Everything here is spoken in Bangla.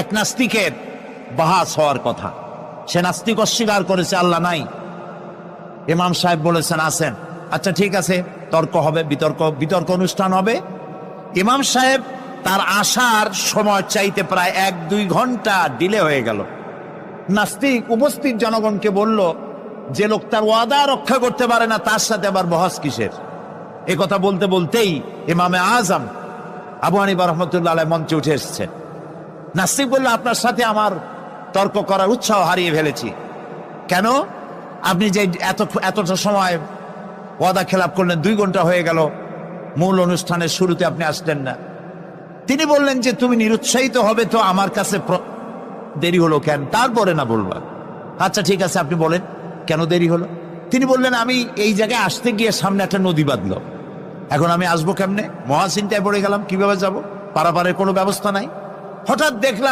এক নাস্তিকের বাহাস হওয়ার কথা। সে নাস্তিক অস্বীকার করেছে আল্লাহ নাই। ইমাম সাহেব বলেছেন আসেন। আচ্ছা ঠিক আছে, তর্ক হবে, বিতর্ক অনুষ্ঠান হবে। ইমাম সাহেব তার আসার সময় চাইতে প্রায় 1-2 ঘন্টা ডিলে হয়ে গেল। নাস্তিক উপস্থিত জনগণকে বলল, যে লোক তার ওয়াদা রক্ষা করতে পারে না তার সাথে আবার বহস কিসের? এ কথা বলতে বলতেই ইমামে আজম আবু হানিফা রাহমাতুল্লাহ আলাইহি মঞ্চে উঠে এসেছেন। নাস্তিক বলল, আপনার সাথে আমার তর্ক করার উৎসাহ হারিয়ে ফেলেছি। কেন? আপনি যে এতটা সময় ওয়াদা খেলাপ করলেন, 2 ঘন্টা হয়ে গেল, মূল অনুষ্ঠানের শুরুতে আপনি আসলেন না। তিনি বললেন যে তুমি নিরুৎসাহিত হবে তো আমার কাছে দেরি হলো কেন? তারপরে না বলবা। আচ্ছা ঠিক আছে, আপনি বলেন কেন দেরি হলো? তিনি বললেন, আমি এই জায়গায় আসতে গিয়ে সামনে একটা নদী বাঁধলো, এখন আমি আসবো কেমনে? মহাচিন্তায় পড়ে গেলাম, কিভাবে যাব? পারাপারের কোনো ব্যবস্থা নাই। হঠাৎ দেখলাম